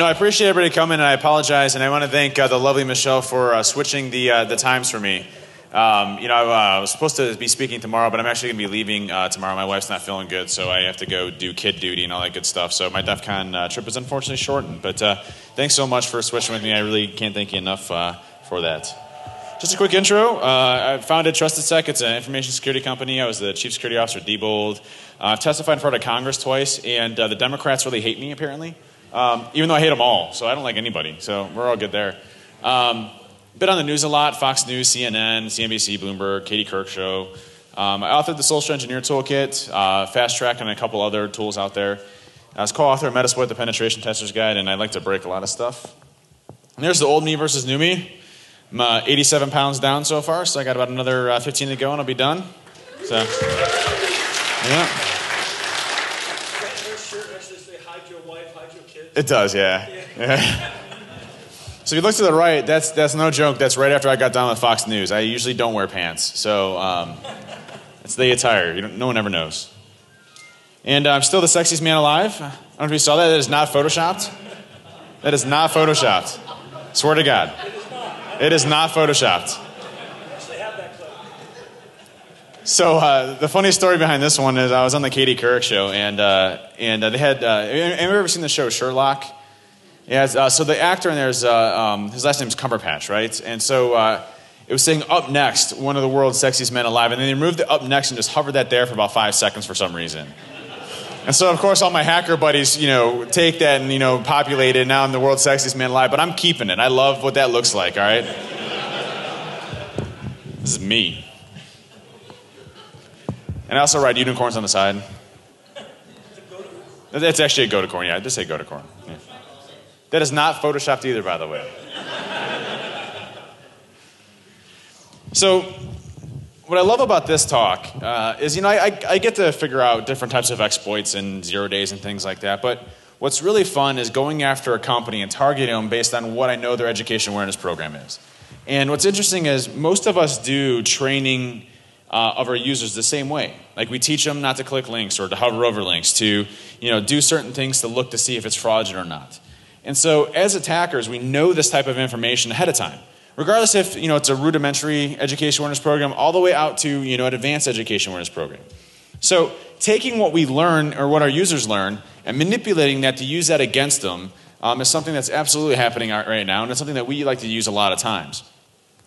No, I appreciate everybody coming, and I apologize, and I want to thank the lovely Michelle for switching the times for me. I was supposed to be speaking tomorrow, but I'm actually going to be leaving tomorrow. My wife's not feeling good, so I have to go do kid duty and all that good stuff. So my DEF CON trip is unfortunately shortened. But thanks so much for switching with me. I really can't thank you enough for that. Just a quick intro. I founded TrustedSec. It's an information security company. I was the chief security officer at Diebold. I've testified in front of Congress twice, and the Democrats really hate me, apparently. Even though I hate them all, so I don't like anybody. So we're all good there. Been on the news a lot, Fox News, CNN, CNBC, Bloomberg, Katie Couric Show. I authored the Social Engineer Toolkit, Fast Track, and a couple other tools out there. I was co-author of Metasploit, the Penetration Tester's Guide, and I like to break a lot of stuff. And there's the old me versus new me. I'm 87 pounds down so far, so I got about another 15 to go, and I'll be done. So, yeah. It does, yeah. So if you look to the right, that's no joke. That's right after I got done with Fox News. I usually don't wear pants, so it's the attire. No one ever knows. And I'm still the sexiest man alive. I don't know if you saw that. That is not photoshopped. That is not photoshopped. Swear to God. It is not photoshopped. So the funny story behind this one is I was on the Katie Couric Show, and they had. Have you ever seen the show Sherlock? Yeah. So the actor in there is his last name is Cumberbatch, right? And so it was saying "Up Next," one of the world's sexiest men alive, and then they removed the "Up Next" and just hovered that there for about 5 seconds for some reason. And so of course all my hacker buddies, take that and populate it. Now I'm the world's sexiest man alive, but I'm keeping it. I love what that looks like. All right. This is me. And I also ride unicorns on the side. It's actually a goaticorn, yeah. I just say goaticorn. Yeah. That is not photoshopped either, by the way. So, what I love about this talk is, I get to figure out different types of exploits and 0 days and things like that. But what's really fun is going after a company and targeting them based on what I know their education awareness program is. And what's interesting is most of us do training of our users the same way. Like we teach them not to click links or to hover over links, to do certain things to look to see if it's fraudulent or not. And so as attackers, we know this type of information ahead of time. Regardless if it's a rudimentary education awareness program all the way out to an advanced education awareness program. So taking what we learn or what our users learn and manipulating that to use that against them is something that's absolutely happening right now, and it's something that we like to use a lot of times.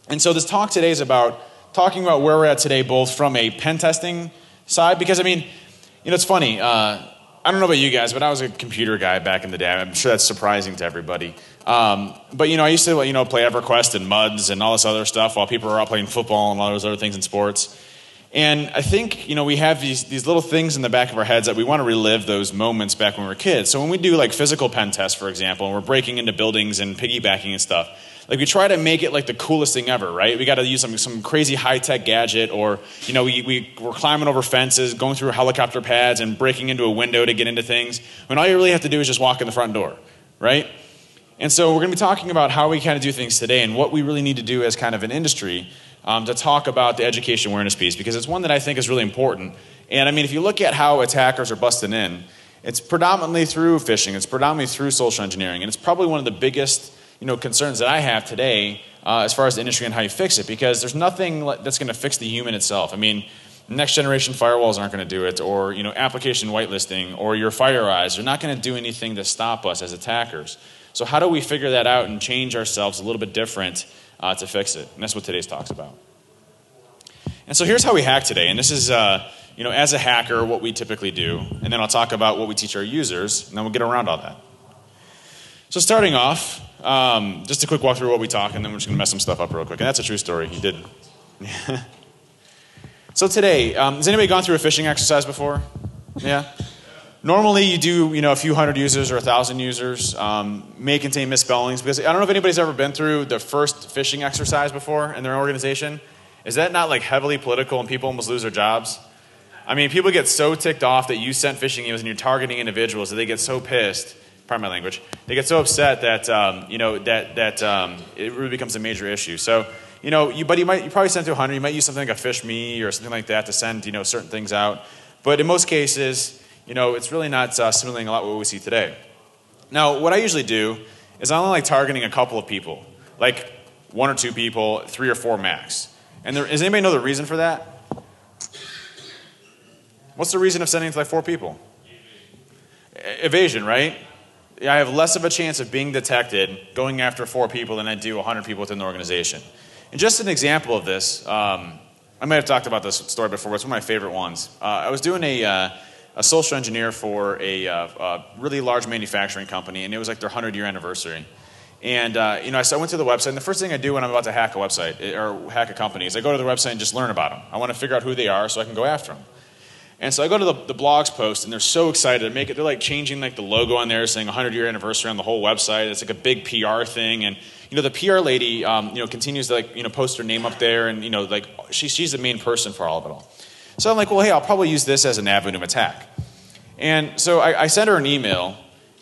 And so this talk today is about talking about where we're at today, both from a pen testing side, because it's funny. I don't know about you guys, but I was a computer guy back in the day. I'm sure that's surprising to everybody. But I used to play EverQuest and MUDs and all this other stuff while people were out playing football and all those other things in sports. And I think we have these little things in the back of our heads that we want to relive those moments back when we were kids. So when we do like physical pen tests, for example, and we're breaking into buildings and piggybacking and stuff, like we try to make it like the coolest thing ever, right? We got to use some crazy high-tech gadget, or we're climbing over fences, going through helicopter pads, and breaking into a window to get into things. When all you really have to do is just walk in the front door, right? And so we're going to be talking about how we kind of do things today and what we really need to do as kind of an industry to talk about the education awareness piece, because it's one that I think is really important. And if you look at how attackers are busting in, it's predominantly through phishing, it's predominantly through social engineering, and it's probably one of the biggest concerns that I have today as far as the industry and how you fix it, because there's nothing that's going to fix the human itself. Next generation firewalls aren't going to do it, or application whitelisting, or your FireEyes. They're not going to do anything to stop us as attackers. So how do we figure that out and change ourselves a little bit different to fix it? And that's what today's talk's about. And so here's how we hack today. And this is, as a hacker, what we typically do. And then I'll talk about what we teach our users, and then we'll get around all that. So starting off, just a quick walk through what we talk, and then we're just going to mess some stuff up real quick. And that's a true story. He did. So today, has anybody gone through a phishing exercise before? Yeah? Normally you do, a few hundred users or 1,000 users, may contain misspellings, because I don't know if anybody's ever been through the first phishing exercise before in their organization. Is that not like heavily political and people almost lose their jobs? People get so ticked off that you sent phishing emails and you're targeting individuals that they get so pissed. Pardon my language. They get so upset that it really becomes a major issue. So you probably send to 100. You might use something like a PhishMe or something like that to send certain things out. But in most cases, it's really not simulating a lot what we see today. Now, what I usually do is I'm only like targeting a couple of people, like 1 or 2 people, 3 or 4 max. And does anybody know the reason for that? What's the reason of sending to like 4 people? Evasion, right? I have less of a chance of being detected going after 4 people than I do 100 people within the organization. And just an example of this, I might have talked about this story before, but it's one of my favorite ones. I was doing a social engineer for a really large manufacturing company, and it was like their 100-year anniversary. And so I went to the website, and the first thing I do when I'm about to hack a website or hack a company is I go to the website and just learn about them. I want to figure out who they are so I can go after them. And so I go to the blogs post, and they're so excited to make it. They're like changing like the logo on there, saying 100-year anniversary on the whole website. It's like a big PR thing, and the PR lady continues to like post her name up there, and like she's the main person for all of it all. So I'm like, well, hey, I'll probably use this as an avenue of attack. And so I sent her an email,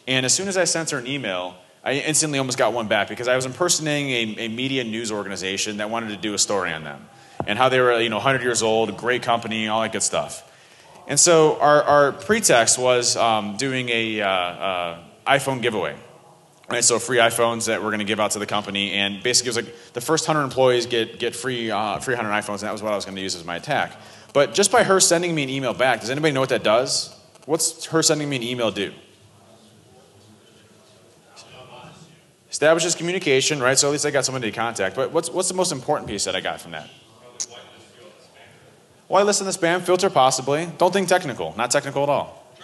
and as soon as I sent her an email, I instantly almost got one back because I was impersonating a media news organization that wanted to do a story on them and how they were 100 years old, great company, all that good stuff. And so our pretext was doing a iPhone giveaway. Right, so free iPhones that we're going to give out to the company, and basically it was like the first 100 employees get free 100 iPhones, and that was what I was going to use as my attack. But just by her sending me an email back, does anybody know what that does? What's her sending me an email do? Establishes communication, right? So at least I got somebody to contact. But what's the most important piece that I got from that? Whitelist in the spam filter, possibly. Don't think technical. Not technical at all.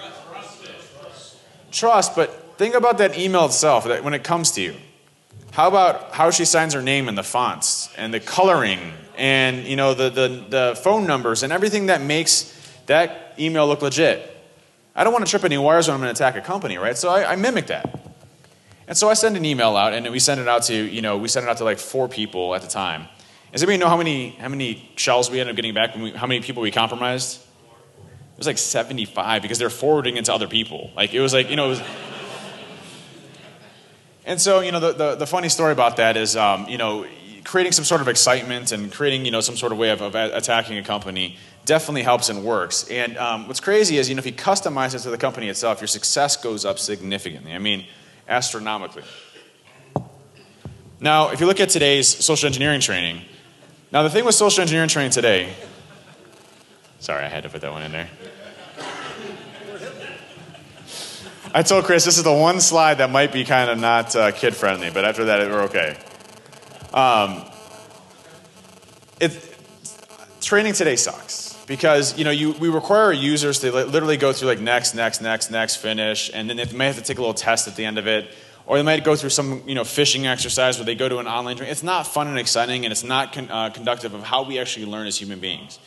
Trust, but think about that email itself, that when it comes to you. How about how she signs her name and the fonts and the coloring and the phone numbers and everything that makes that email look legit? I don't want to trip any wires when I'm going to attack a company, right? So I mimic that. And so I send an email out, and we send it out to like 4 people at the time. Does anybody know how many shells we ended up getting back? How many people we compromised? It was like 75 because they're forwarding it to other people. Like it was like it was. And so the funny story about that is creating some sort of excitement and creating some sort of way of attacking a company definitely helps and works. And what's crazy is if you customize it to the company itself, your success goes up significantly. I mean, astronomically. Now, if you look at today's social engineering training, now the thing with social engineering training today, sorry, I had to put that one in there. I told Chris this is the one slide that might be kind of not kid-friendly, but after that, we're okay. Training today sucks because we require our users to literally go through like next, finish, and then they may have to take a little test at the end of it, or they might go through some phishing exercise where they go to an online training. It's not fun and exciting, and it's not conductive of how we actually learn as human beings.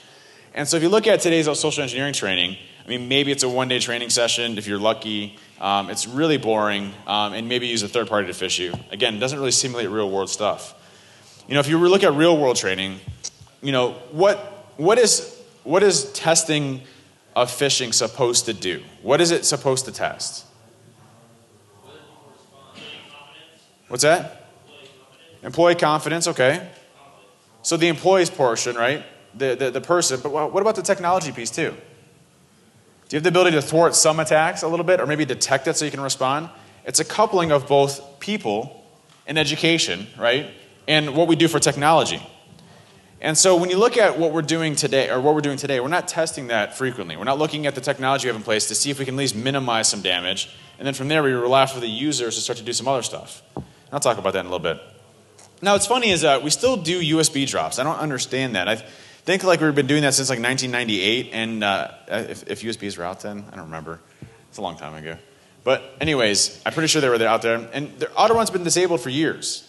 And so if you look at today's social engineering training, I mean, maybe it's a one-day training session if you're lucky. It's really boring, and maybe use a third party to fish you. Again, it doesn't really simulate real-world stuff. If you look at real-world training, what is testing of phishing supposed to do? What is it supposed to test? What's that? Employee confidence, okay. So the employee's portion, right? The person, but what about the technology piece too? Do you have the ability to thwart some attacks a little bit, or maybe detect it so you can respond? It's a coupling of both people and education, right? And what we do for technology. And so when you look at what we're doing today, we're not testing that frequently. We're not looking at the technology we have in place to see if we can at least minimize some damage. And then from there, we rely for the users to start to do some other stuff. And I'll talk about that in a little bit. Now, what's funny is we still do USB drops. I don't understand that. I think like we've been doing that since like 1998. And if USBs were out then, I don't remember. It's a long time ago. But anyways, I'm pretty sure they were out there. And AutoRun's been disabled for years.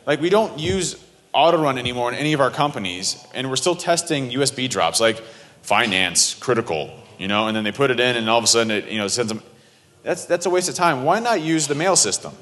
Like we don't use AutoRun anymore in any of our companies, and we're still testing USB drops like finance, critical, and then they put it in, and all of a sudden it sends them. That's a waste of time. Why not use the mail system?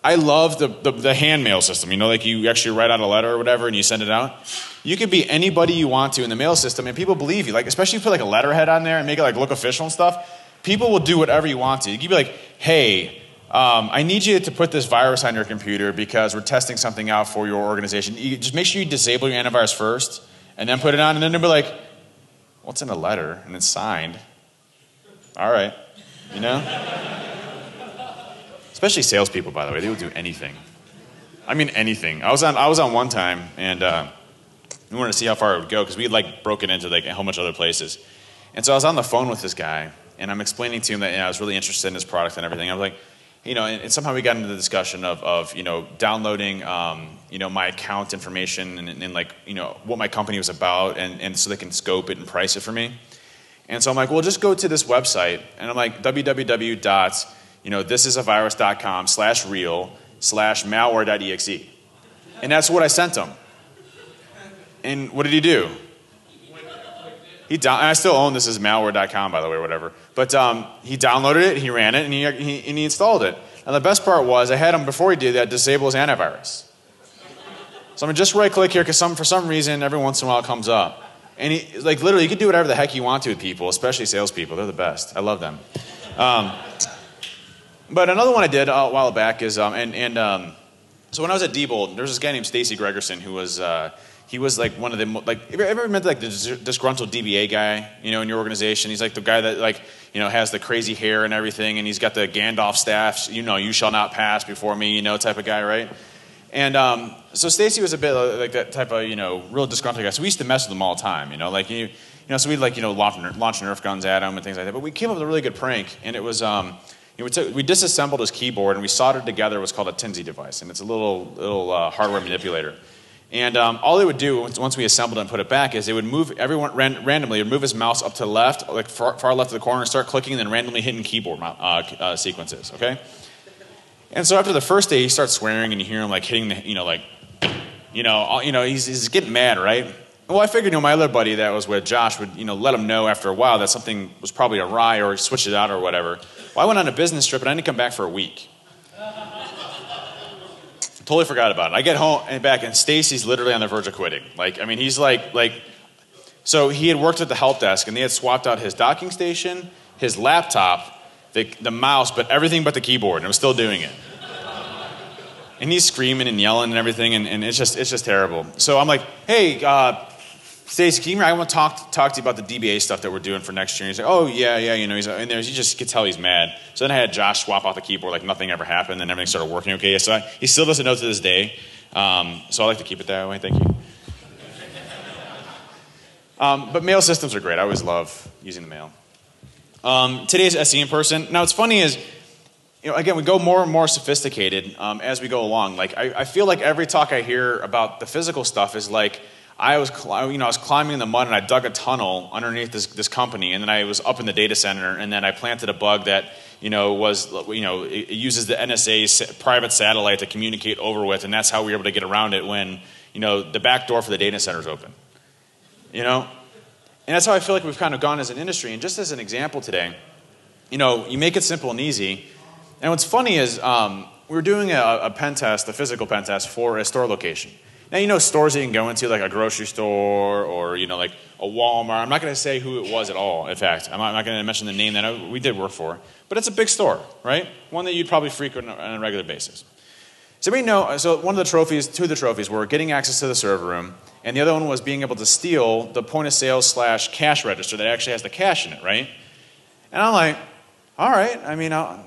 I love the hand mail system. Like you actually write out a letter or whatever, and you send it out. You could be anybody you want to in the mail system, and people believe you. Like especially if you put like a letterhead on there and make it like look official and stuff. People will do whatever you want to. You could be like, hey. I need you to put this virus on your computer because we're testing something out for your organization. Just make sure you disable your antivirus first and then put it on. And then they'll be like, well, it's in a letter and it's signed. All right. Especially salespeople, by the way, they will do anything. I mean anything. I was on one time, and we wanted to see how far it would go because we had like broken into like a whole bunch of other places. And so I was on the phone with this guy, and I'm explaining to him that I was really interested in his product and everything. I was like, and somehow we got into the discussion of downloading my account information and like what my company was about, and so they can scope it and price it for me. And so I'm like, well, just go to this website, and I'm like www.thisisvirus.com/real/malware.exe, and that's what I sent him. And what did he do? And I still own this as malware.com, by the way, or whatever. But he downloaded it, he ran it, and he installed it. And the best part was I had him, before he did that, disable his antivirus. So I'm going to just right-click here because for some reason, every once in a while it comes up. And he, like, literally, you can do whatever the heck you want to with people, especially salespeople. They're the best. I love them. But another one I did a while back is, so when I was at Diebold, there was this guy named Stacy Gregerson who was... he was like one of the, like, have you ever met like the disgruntled DBA guy, in your organization? He's like the guy that like, has the crazy hair and everything, and he's got the Gandalf staff, you shall not pass before me, type of guy, right? And so Stacy was a bit like that type of, real disgruntled guy. So we used to mess with him all the time, so we'd like, launch Nerf guns at him and things like that. But we came up with a really good prank, and it was, we disassembled his keyboard and we soldered together what's called a Tinsy device, and it's a little hardware manipulator. And all they would do once we assembled it and put it back is they would move everyone randomly. Would move his mouse up to the left, like far left of the corner, and start clicking, and then randomly hitting keyboard sequences. Okay. And so after the first day, he starts swearing, and you hear him like hitting the, he's getting mad, right? Well, I figured, my other buddy that was with Josh would, let him know after a while that something was probably awry or switched it out or whatever. Well, I went on a business trip and I didn't come back for a week. Totally forgot about it. I get home and back, and Stacy's literally on the verge of quitting. He's like, so he had worked at the help desk, and they had swapped out his docking station, his laptop, the mouse, but everything but the keyboard, and it was still doing it. And he's screaming and yelling and everything, and it's just terrible. So I'm like, hey, Stacy, I want to talk to you about the DBA stuff that we're doing for next year. And he's like, oh, yeah, he's in there. You just could tell he's mad. So then I had Josh swap out the keyboard like nothing ever happened, and everything started working okay. So he still doesn't know to this day. So I like to keep it that way. Thank you. But mail systems are great. I always love using the mail. Today's SE in person. Now, what's funny is, again, we go more and more sophisticated as we go along. Like, I feel like every talk I hear about the physical stuff is like, I was climbing in the mud and I dug a tunnel underneath this company, and then I was up in the data center, and then I planted a bug that it uses the NSA's private satellite to communicate over with, and that's how we were able to get around it when the back door for the data center is open. And that's how I feel like we've kind of gone as an industry. And just as an example today, you make it simple and easy. And what's funny is we were doing a pen test, a physical pen test for a store location. Now, stores that you can go into, like a grocery store or, like a Walmart. I'm not going to say who it was at all, in fact. I'm not going to mention the name that we did work for. But it's a big store, right? One that you'd probably frequent on a regular basis. So two of the trophies were getting access to the server room, and the other one was being able to steal the point of sale / cash register that actually has the cash in it, right? And I'm like, all right,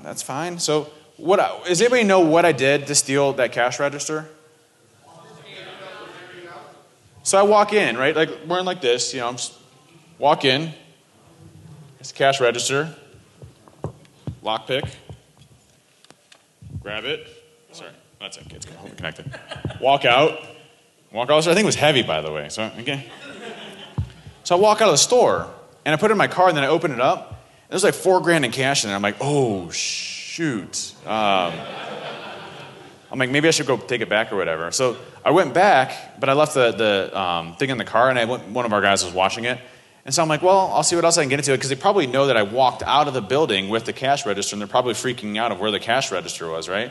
that's fine. So does anybody know what I did to steal that cash register? So I walk in, right, like wearing like this, I'm just walk in. It's the cash register, lockpick, grab it. Sorry, that's okay. It's connected. Walk out. I think it was heavy, by the way. So okay. So I walk out of the store and I put it in my car, and then I open it up. And there's like $4,000 in cash in there. I'm like, oh shoot. I'm like, maybe I should go take it back or whatever. So I went back, but I left the thing in the car, and one of our guys was watching it. And so I'm like, well, I'll see what else I can get into it, because they probably know that I walked out of the building with the cash register, and they're probably freaking out of where the cash register was, right?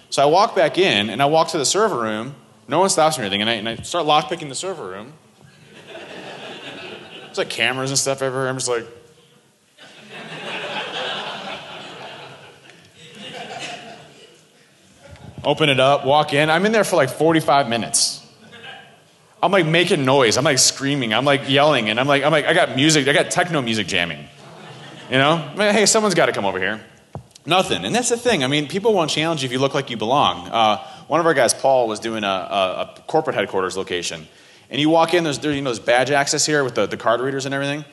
So I walk back in, and I walk to the server room. No one stops me or anything, and I start lockpicking the server room. There's like cameras and stuff everywhere. I'm just like... Open it up, walk in. I'm in there for like 45 minutes. I'm like making noise. I'm like screaming. I'm like yelling. And I'm like, I got music. I got techno music jamming. I'm like, hey, someone's got to come over here. Nothing. And that's the thing. I mean, people won't challenge you if you look like you belong. One of our guys, Paul, was doing a corporate headquarters location. And you walk in, there's badge access here with the card readers and everything.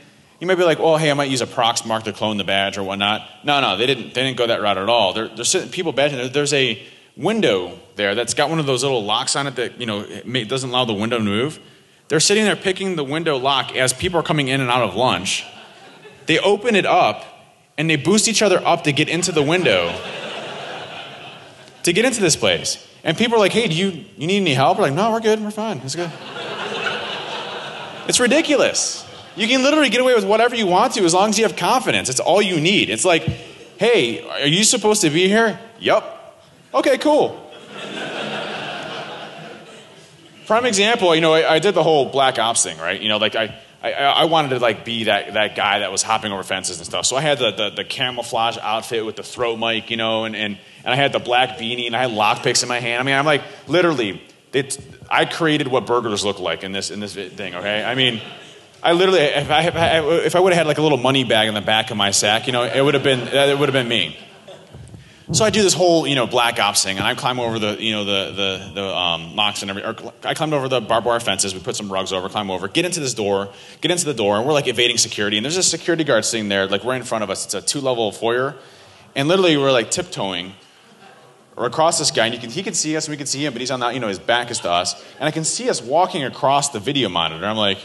You might be like, oh, hey, I might use a Proxmark to clone the badge or whatnot. No, they didn't go that route at all. There's people badging. There's a window there that's got one of those little locks on it that, it doesn't allow the window to move. They're sitting there picking the window lock as people are coming in and out of lunch. They open it up, and they boost each other up to get into the window, to get into this place. And people are like, hey, do you need any help? We're like, no, we're good, we're fine, it's good. It's ridiculous. You can literally get away with whatever you want to as long as you have confidence. It's all you need. It's like, hey, are you supposed to be here? Yup. Okay, cool. Prime example, I did the whole black ops thing, right? I wanted to be that guy that was hopping over fences and stuff. So I had the camouflage outfit with the throat mic, and I had the black beanie and I had lockpicks in my hand. I mean, I'm like, literally, I created what burglars look like in this thing, okay? I mean, I literally, if I would have had a little money bag in the back of my sack, it would have been me. So I do this whole, black ops thing, and I climb over the locks and everything. Or I climbed over the barbed wire fences. We put some rugs over, climb over, get into the door, and we're evading security. And there's a security guard sitting there, right in front of us. It's a 2-level foyer, and literally we're tiptoeing across this guy, and he can see us, and we can see him, but he's on the, his back is to us, and I can see us walking across the video monitor. I'm like.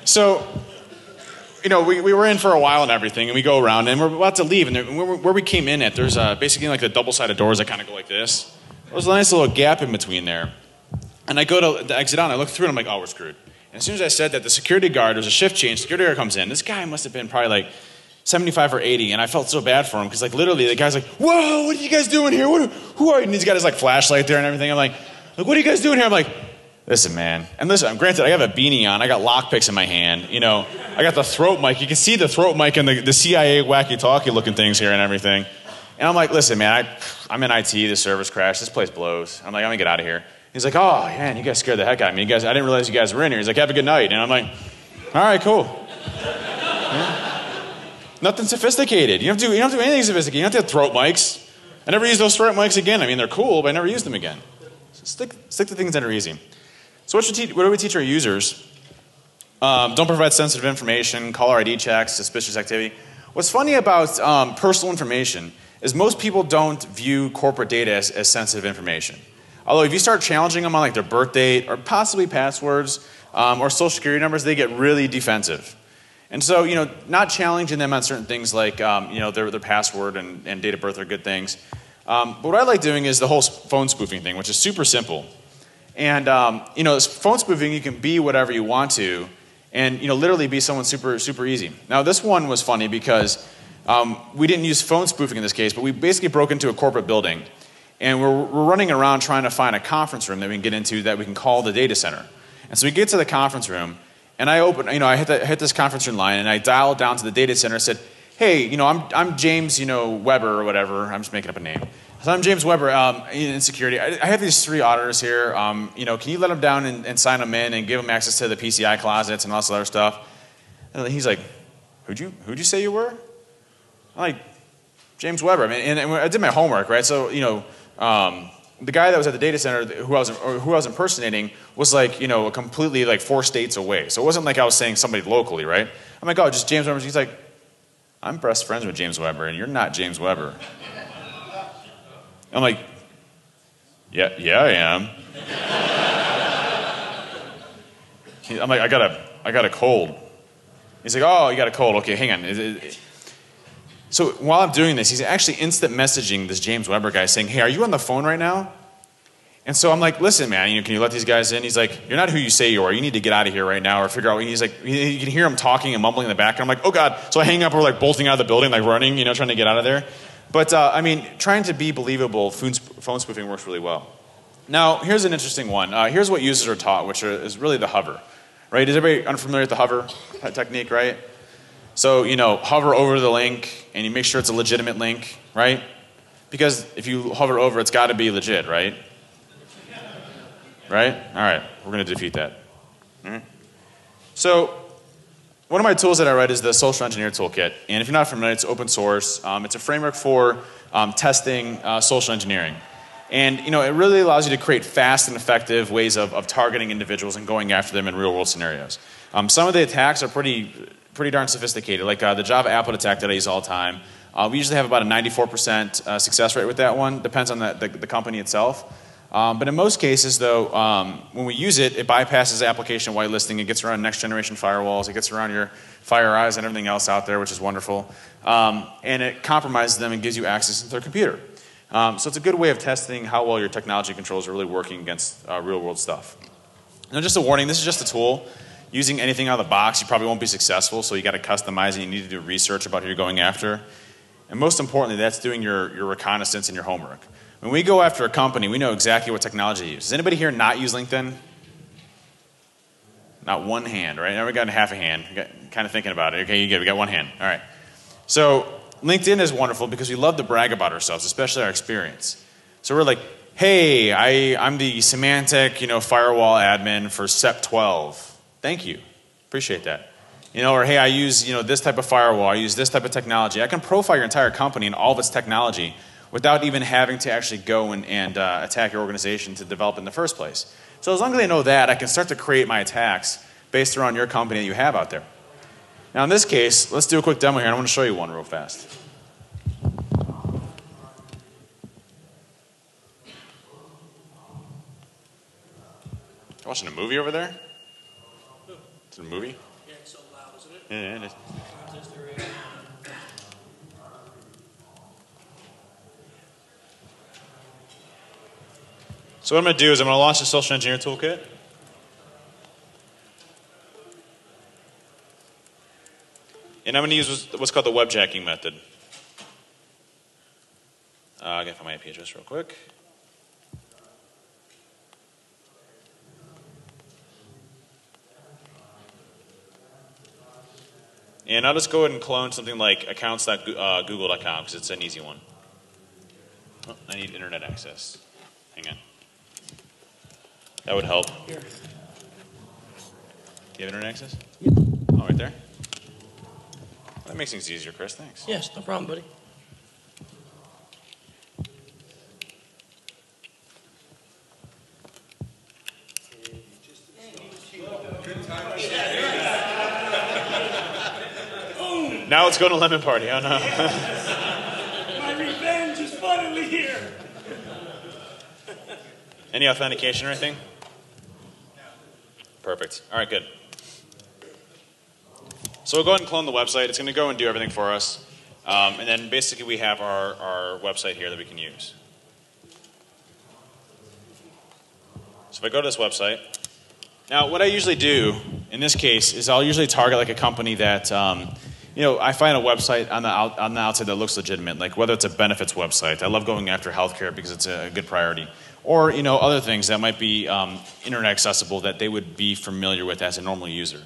So, we were in for a while and everything, and we go around, and we're about to leave, and where we came in at, there's basically the double-sided doors that kind of go like this. There's a nice little gap in between there. And I go to exit out, and I look through, and I'm like, oh, we're screwed. And as soon as I said that, the security guard, there's a shift change, security guard comes in. This guy must have been probably 75 or 80, and I felt so bad for him, because literally the guy's like, whoa, what are you guys doing here? Who are you? And he's got his flashlight there and everything. I'm like, what are you guys doing here? I'm like, listen, man. And listen, granted, I have a beanie on. I got lockpicks in my hand. I got the throat mic. You can see the throat mic and the CIA wacky-talkie looking things here and everything. And I'm like, listen, man, I'm in IT. The servers crashed. This place blows. I'm like, I'm going to get out of here. He's like, oh, man, you guys scared the heck out of me. I didn't realize you guys were in here. He's like, have a good night. And I'm like, all right, cool. Yeah. Nothing sophisticated. You don't have to do anything sophisticated. You don't have to have throat mics. I never use those throat mics again. I mean, they're cool, but I never use them again. So stick to things that are easy. So what do we teach our users? Don't provide sensitive information, caller ID checks, suspicious activity. What's funny about personal information is most people don't view corporate data as sensitive information. Although if you start challenging them on their birth date or possibly passwords or social security numbers, they get really defensive. And so, not challenging them on certain things like, their password and date of birth are good things. But what I like doing is the whole phone spoofing thing, which is super simple. And, this phone spoofing, you can be whatever you want to and, literally be someone super, super easy. Now, this one was funny because we didn't use phone spoofing in this case, but we basically broke into a corporate building. And we're running around trying to find a conference room that we can get into that we can call the data center. And so we get to the conference room, and I hit this conference room line, and I dialed down to the data center and said, hey, I'm James, Weber or whatever. I'm just making up a name. So I'm James Weber in security. I have these 3 auditors here. Can you let them down and sign them in and give them access to the PCI closets and all this other stuff? And he's like, who'd you say you were? I'm like, James Weber. I mean, and I did my homework, right? So the guy that was at the data center who I was impersonating was a completely 4 states away. So it wasn't like I was saying somebody locally, right? I'm like, oh, just James Weber. He's like, I'm best friends with James Weber, and you're not James Weber. I'm like, yeah, I am. I'm like, I got a cold. He's like, oh, you got a cold. Okay, hang on. So while I'm doing this, he's actually instant messaging this James Weber guy saying, hey, are you on the phone right now? And so I'm like, listen, man, can you let these guys in? He's like, you're not who you say you are. You need to get out of here right now or figure out. He's like, you can hear him talking and mumbling in the back. And I'm like, oh, God. So I hang up. We're bolting out of the building, running, trying to get out of there. But, trying to be believable, phone spoofing works really well. Now, here's an interesting one. Here's what users are taught, which is really the hover. Right? Is everybody unfamiliar with the hover technique, right? So, hover over the link, and you make sure it's a legitimate link, right? Because if you hover over, it's got to be legit, right? Right? All right. We're going to defeat that. All right. So one of my tools that I write is the Social Engineer Toolkit. And if you're not familiar, it's open source. It's a framework for testing social engineering. And it really allows you to create fast and effective ways of targeting individuals and going after them in real world scenarios. Some of the attacks are pretty darn sophisticated, like the Java applet attack that I use all the time. We usually have about a 94% success rate with that one. Depends on the company itself. But in most cases, though, when we use it, it bypasses application whitelisting. It gets around next generation firewalls. It gets around your FireEyes and everything else out there, which is wonderful. And it compromises them and gives you access to their computer. So it's a good way of testing how well your technology controls are really working against real world stuff. Now, just a warning, this is just a tool. Using anything out of the box, you probably won't be successful, so you got to customize it. You need to do research about who you're going after. And most importantly, that's doing your reconnaissance and your homework. When we go after a company, we know exactly what technology to use. Does anybody here not use LinkedIn? Not one hand, right? Now we got half a hand. Kind of thinking about it. Okay, you get. We got one hand. All right. So LinkedIn is wonderful because we love to brag about ourselves, especially our experience. So we're like, hey, I'm the Symantec, firewall admin for SEP12. Thank you. Appreciate that. Or hey, I use this type of firewall. I use this type of technology. I can profile your entire company and all of its technology without even having to actually go and attack your organization to develop in the first place. So as long as I know that, I can start to create my attacks based around your company that you have out there. Now in this case, let's do a quick demo here. I want to show you one real fast. Watching a movie over there? It's a movie? Yeah, it's so loud, isn't it? Yeah, it is. So what I'm going to do is I'm going to launch the Social Engineer Toolkit. And I'm going to use what's called the webjacking method. I got to find my IP address real quick. And I'll just go ahead and clone something like accounts.google.com because it's an easy one. Oh, I need internet access. Hang on. That would help. Here. Do you have internet access? Yep. Oh, right there? That makes things easier, Chris. Thanks. Yes, no problem, buddy. Now let's go to Lemon Party. Oh, no. My revenge is finally here. Any authentication or anything? Perfect. All right, good. So we'll go ahead and clone the website. It's going to go and do everything for us. And then basically we have our website here that we can use. So if I go to this website. Now what I usually do in this case is I'll usually target like a company that I find a website on the outside that looks legitimate, like whether it's a benefits website. I love going after healthcare because it's a good priority. Or other things that might be internet accessible that they would be familiar with as a normal user.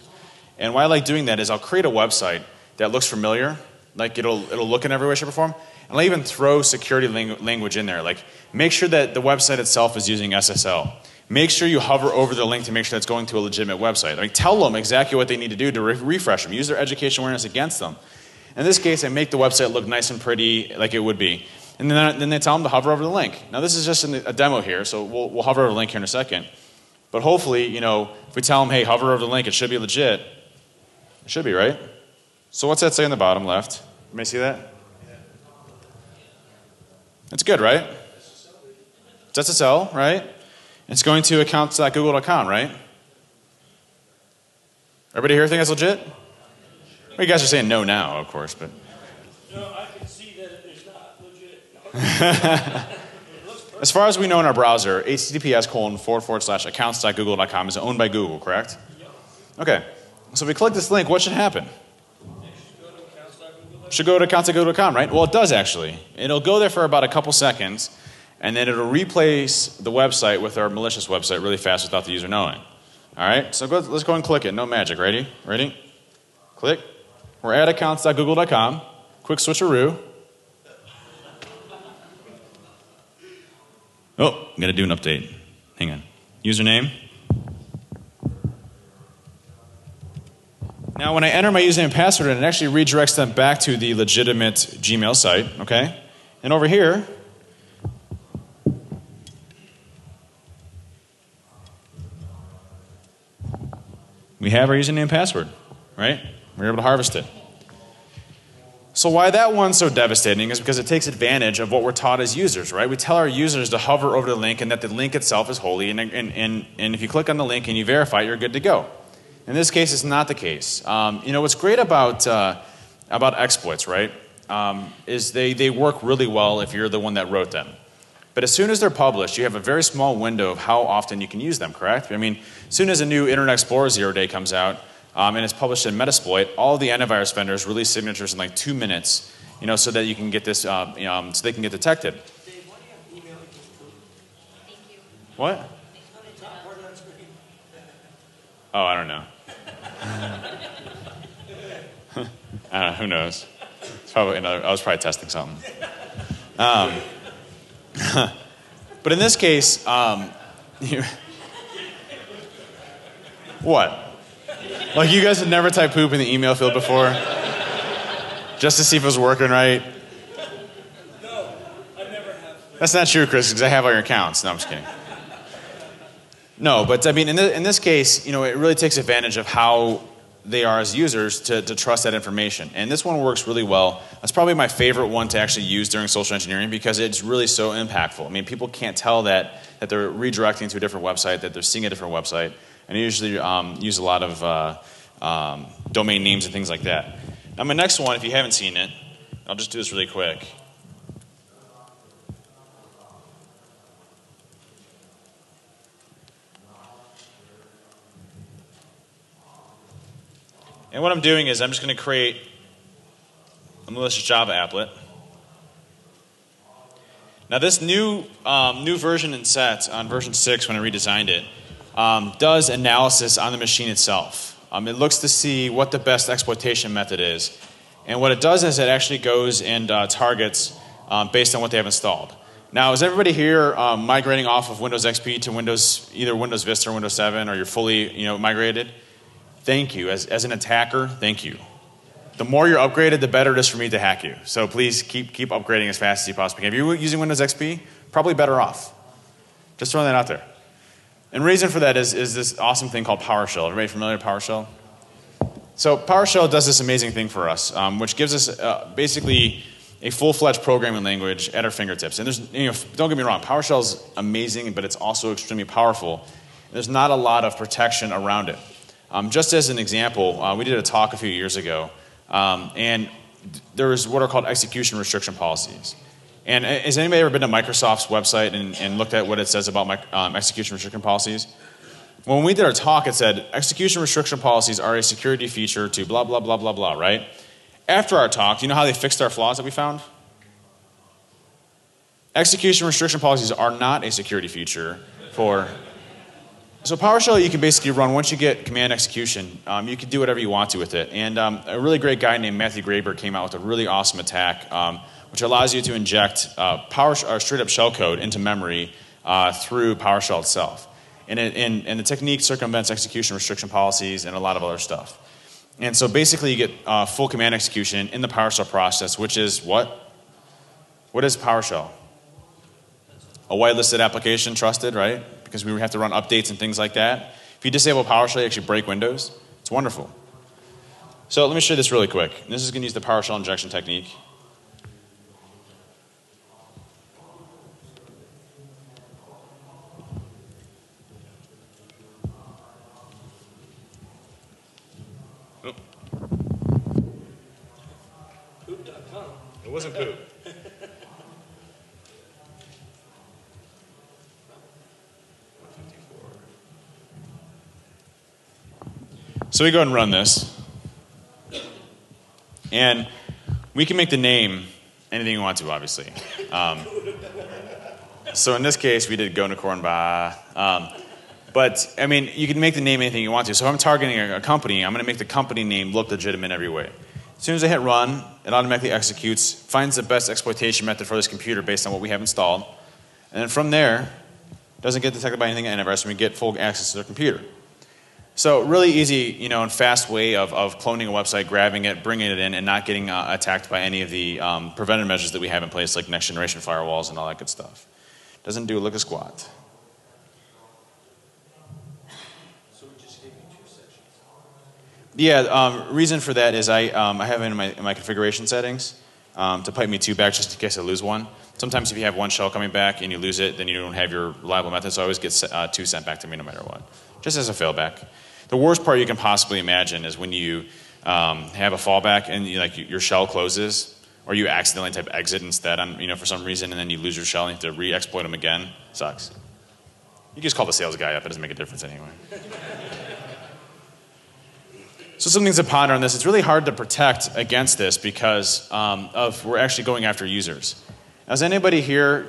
And why I like doing that is I'll create a website that looks familiar, like it'll look in every way, shape, or form, and I'll even throw security language in there. Like make sure that the website itself is using SSL. Make sure you hover over the link to make sure that's going to a legitimate website. Like tell them exactly what they need to do to refresh them. Use their education awareness against them. In this case, I make the website look nice and pretty like it would be. And then they tell them to hover over the link. Now this is just a demo here, so we'll hover over the link here in a second. But hopefully, if we tell them, hey, hover over the link, it should be legit. It should be, right? So what's that say on the bottom left? You may see that? That's good, right? It's SSL, right? It's going to accounts.google.com, right? Everybody here think that's legit? Well, you guys are saying no now, of course, but. No, I can see that it is not legit. As far as we know in our browser, https://accounts.google.com is owned by Google, correct? Yep. Okay. So if we click this link, what should happen? Should go to accounts.google.com, right? Well, it does actually. It'll go there for about a couple seconds, and then it'll replace the website with our malicious website really fast without the user knowing. All right? So let's go and click it. No magic. Ready? Ready? Click. We're at accounts.google.com. Quick switcheroo. Oh, I'm going to do an update. Hang on. Username. Now, when I enter my username and password, it actually redirects them back to the legitimate Gmail site, okay? And over here, we have our username and password, right? We're able to harvest it. So why that one's so devastating is because it takes advantage of what we're taught as users, right? We tell our users to hover over the link and that the link itself is holy, and if you click on the link and you verify, you're good to go. In this case, it's not the case. What's great about exploits, right, is they work really well if you're the one that wrote them. But as soon as they're published, you have a very small window of how often you can use them, correct? I mean, as soon as a new Internet Explorer 0-day comes out, and it's published in Metasploit, all the antivirus vendors release signatures in like 2 minutes, so that you can get this, so they can get detected. Dave, why do you have email equals poop? Thank you. What? Top part on screen. Oh, I don't know. I don't know. Who knows? It's probably I was probably testing something. But in this case, what? Like you guys had never typed poop in the email field before? Just to see if it was working right? No, I never have. That's not true, Chris, because I have all your accounts. No, I'm just kidding. No, but I mean, in this case, it really takes advantage of how they are as users to trust that information. And this one works really well. That's probably my favorite one to actually use during social engineering because it's really so impactful. I mean, people can't tell that they're redirecting to a different website, that they're seeing a different website. And I usually use a lot of domain names and things like that. Now my next one, if you haven't seen it, I'll just do this really quick. And what I'm doing is I'm just going to create a malicious Java applet. Now this new version in set on version 6 when I redesigned it does analysis on the machine itself. It looks to see what the best exploitation method is. And what it does is it actually goes and targets based on what they have installed. Now is everybody here migrating off of Windows XP to either Windows Vista or Windows 7 or you're fully migrated? Thank you. As an attacker, thank you. The more you're upgraded, the better it is for me to hack you. So please keep upgrading as fast as you possibly can. If you're using Windows XP, probably better off. Just throwing that out there. And reason for that is this awesome thing called PowerShell. Everybody familiar with PowerShell? So PowerShell does this amazing thing for us, which gives us basically a full-fledged programming language at our fingertips. And don't get me wrong, PowerShell is amazing, but it's also extremely powerful. There's not a lot of protection around it. Just as an example, we did a talk a few years ago, and there's what are called execution restriction policies. And has anybody ever been to Microsoft's website and looked at what it says about execution restriction policies? When we did our talk, it said execution restriction policies are a security feature to blah, blah, blah, blah, blah, right? After our talk, do you know how they fixed our flaws that we found? Execution restriction policies are not a security feature for... So PowerShell you can basically run once you get command execution. You can do whatever you want to with it. And a really great guy named Matthew Graber came out with a really awesome attack which allows you to inject straight up shellcode into memory through PowerShell itself. And the technique circumvents execution restriction policies and a lot of other stuff. And so basically you get full command execution in the PowerShell process, which is what? What is PowerShell? A whitelisted application, trusted, right? Because we have to run updates and things like that. If you disable PowerShell, you actually break Windows. It's wonderful. So let me show you this really quick. This is going to use the PowerShell injection technique. Poop.com. It wasn't poop. So we go ahead and run this. And we can make the name anything we want to, obviously. So in this case, we did Gonicorn Ba. But, I mean, you can make the name anything you want to. So if I'm targeting a company, I'm going to make the company name look legitimate every way. As soon as I hit run, it automatically executes, finds the best exploitation method for this computer based on what we have installed. And then from there, it doesn't get detected by anything in antivirus, and we get full access to their computer. So really easy, and fast way of cloning a website, grabbing it, bringing it in, and not getting attacked by any of the preventive measures that we have in place, like next generation firewalls and all that good stuff. Doesn't do a lick of squat. So we just gave you 2 sections. Yeah, reason for that is I have it in my configuration settings to pipe me 2 back just in case I lose one. Sometimes if you have one shell coming back and you lose it, then you don't have your reliable method, so I always get 2 sent back to me no matter what, just as a failback. The worst part you can possibly imagine is when you have a fallback and your shell closes, or you accidentally type exit instead for some reason, and then you lose your shell and you have to re-exploit them again. Sucks. You can just call the sales guy up. It doesn't make a difference anyway. So some things to ponder on this. It's really hard to protect against this because we're actually going after users. Now, is anybody here?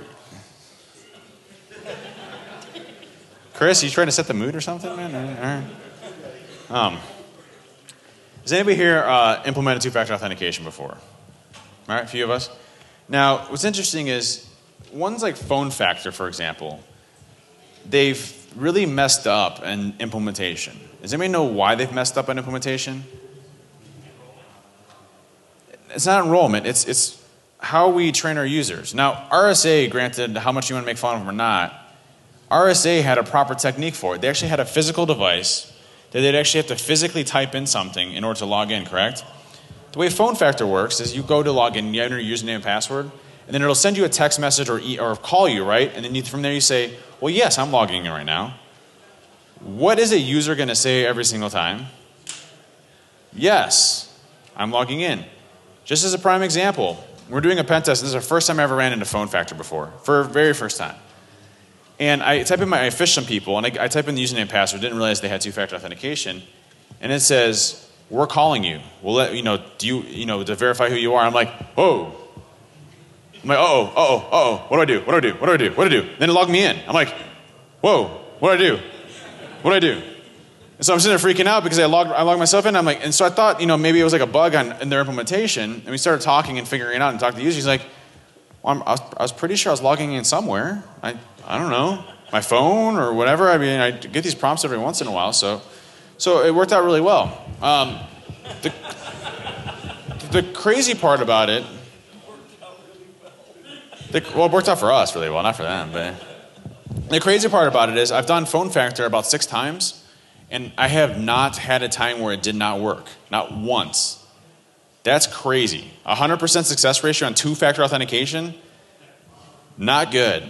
Chris, you trying to set the mood or something, man? All right. Has anybody here implemented 2-factor authentication before? All right, a few of us. Now, what's interesting is ones like Phone Factor, for example, they've really messed up in implementation. Does anybody know why they've messed up in implementation? It's not enrollment. It's how we train our users. Now, RSA, granted how much you want to make fun of them or not, RSA had a proper technique for it. They actually had a physical device that they'd actually have to physically type in something in order to log in, correct? The way Phone Factor works is you go to log in, you enter your username and password, and then it'll send you a text message or call you, right? And then from there you say, well, yes, I'm logging in right now. What is a user going to say every single time? Yes, I'm logging in. Just as a prime example, we're doing a pen test. This is the first time I ever ran into Phone Factor before, for the very first time. And I type in I fished some people, and I type in the username and password, didn't realize they had 2-factor authentication, and it says, we're calling you. We'll let to verify who you are. I'm like, whoa. I'm like, uh-oh. What do I do? Then it logged me in. I'm like, whoa, what do I do? And so I'm sitting there freaking out because I logged myself in. I'm like, and so I thought, maybe it was like a bug in their implementation, and we started talking and figuring it out and talking to the user. He's like, well, I was pretty sure I was logging in somewhere. I don't know, my phone or whatever. I mean, I get these prompts every once in a while, so it worked out really well. The crazy part about it, it worked out for us really well, not for them. But the crazy part about it is I've done Phone Factor about 6 times, and I have not had a time where it did not work, not once. That's crazy. 100% success ratio on 2-factor authentication, not good.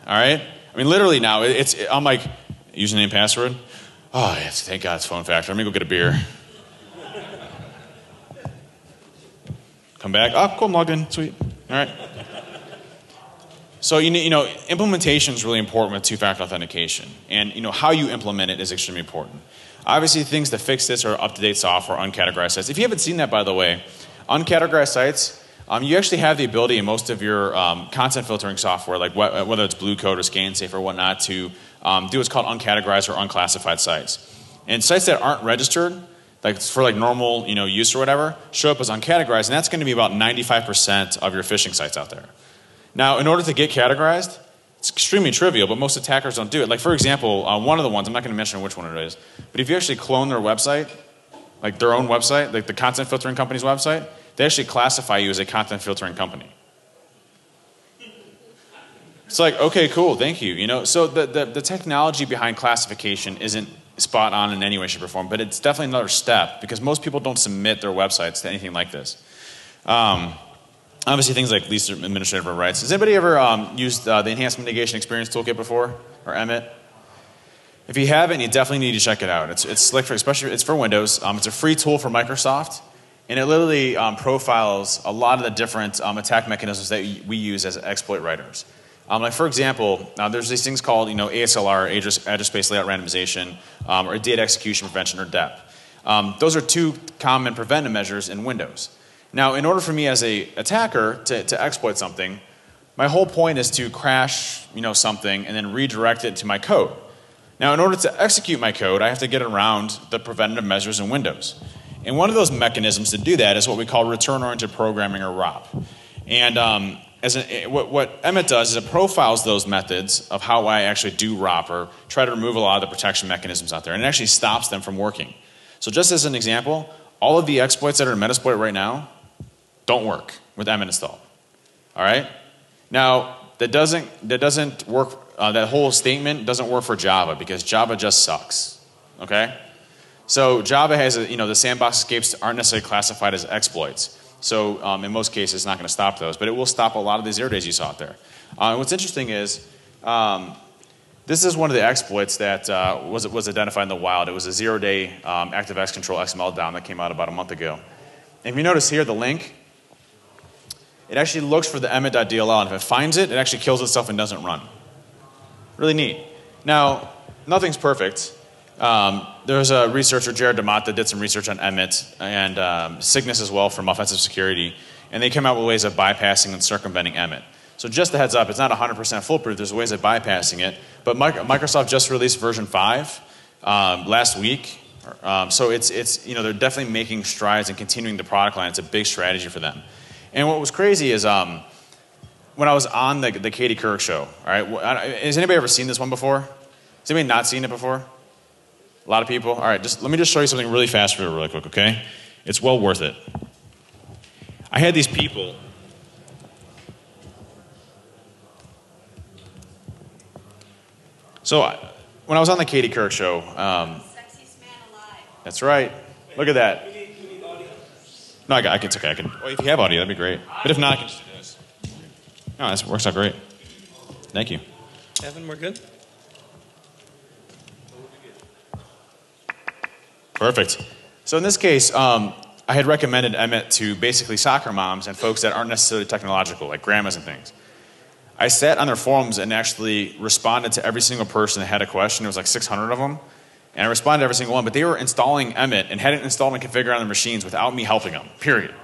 All right? I mean, literally now, I'm like, username, password. Oh, yes, thank God it's Phone Factor. Let me go get a beer. Come back. Oh, cool, I'm logged in. Sweet. All right. So, implementation is really important with 2-factor authentication. And, how you implement it is extremely important. Obviously, things to fix this are up-to-date software, uncategorized sites. If you haven't seen that, by the way, uncategorized sites, you actually have the ability in most of your content filtering software, like whether it's Blue Code or ScanSafe or whatnot, to do what's called uncategorized or unclassified sites. And sites that aren't registered, like for normal use or whatever, show up as uncategorized, and that's going to be about 95% of your phishing sites out there. Now, in order to get categorized, it's extremely trivial, but most attackers don't do it. Like, for example, one of the ones, I'm not going to mention which one it is, but if you actually clone their website, like their own website, like the content filtering company's website, they actually classify you as a content filtering company. It's like, okay, cool, thank you. So the technology behind classification isn't spot on in any way, shape, or form, but it's definitely another step because most people don't submit their websites to anything like this. Obviously, things like least administrative rights. Has anybody ever used the Enhanced Mitigation Experience Toolkit before, or EMIT? If you haven't, you definitely need to check it out. It's slick, especially it's for Windows. It's a free tool for Microsoft, and it literally profiles a lot of the different attack mechanisms that we use as exploit writers. Like for example, there's these things called ASLR, address space layout randomization, or data execution prevention, or DEP. Those are 2 common preventive measures in Windows. Now, in order for me as an attacker to exploit something, my whole point is to crash something and then redirect it to my code. Now, in order to execute my code, I have to get around the preventative measures in Windows. And one of those mechanisms to do that is what we call return-oriented programming, or ROP. And what Emmet does is it profiles those methods of how I actually do ROP or try to remove a lot of the protection mechanisms out there, and it actually stops them from working. So just as an example, all of the exploits that are in Metasploit right now don't work with Emmet installed. All right? Now, that doesn't work, that whole statement doesn't work for Java because Java just sucks. Okay? So Java has, the sandbox escapes aren't necessarily classified as exploits. So in most cases, it's not going to stop those, but it will stop a lot of the 0 days you saw out there. What's interesting is this is one of the exploits that was identified in the wild. It was a 0-day ActiveX control XML down that came out about a month ago. And if you notice here, the link, it actually looks for the emmet.dll, and if it finds it, it actually kills itself and doesn't run. Really neat. Now, nothing's perfect. There's a researcher, Jared DeMott, that did some research on Emmet and Cygnus as well from Offensive Security, and they came out with ways of bypassing and circumventing Emmet. So just a heads up, it's not 100% foolproof. There's ways of bypassing it, but Microsoft just released version 5 last week. So it's they're definitely making strides and continuing the product line. It's a big strategy for them. And what was crazy is when I was on the Katie Couric show. All right, has anybody ever seen this one before? Has anybody not seen it before? A lot of people? All right, let me just show you something really fast really quick, okay? It's well worth it. I had these people. So when I was on the Katie Couric show, Sexiest man alive. That's right. Look at that. No, it's okay. Well, if you have audio, that'd be great. But if not, I can just do this. No, this works out great. Thank you. Evan, we're good? Perfect. So in this case, I had recommended Emmet to basically soccer moms and folks that aren't necessarily technological, like grandmas and things. I sat on their forums and actually responded to every single person that had a question. There was like 600 of them. And I responded to every single one, but they were installing Emmet and had it installed and configured on their machines without me helping them, period. I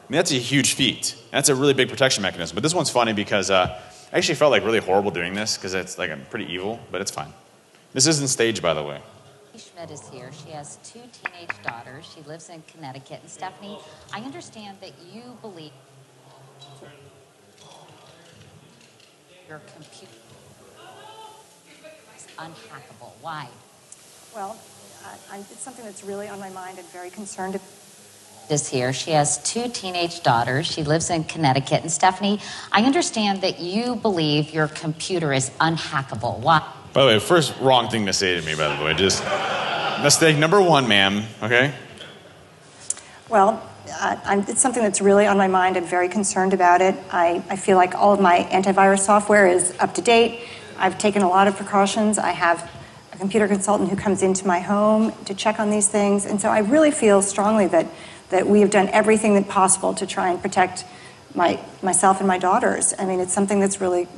mean, that's a huge feat. That's a really big protection mechanism. But this one's funny because I actually felt like really horrible doing this because it's like I'm pretty evil, but it's fine. This isn't staged, by the way. Schmidt is here. She has 2 teenage daughters. She lives in Connecticut. And Stephanie, I understand that you believe your computer is unhackable. Why? Well, it's something that's really on my mind and very concerned. Is here. She has 2 teenage daughters. She lives in Connecticut. And Stephanie, I understand that you believe your computer is unhackable. Why? By the way, first wrong thing to say to me, by the way. Just mistake number 1, ma'am. Okay? Well, it's something that's really on my mind. I'm very concerned about it. I feel like all of my antivirus software is up to date. I've taken a lot of precautions. I have a computer consultant who comes into my home to check on these things. And so I really feel strongly that we have done everything that possible to try and protect myself and my daughters. I mean, it's something that's really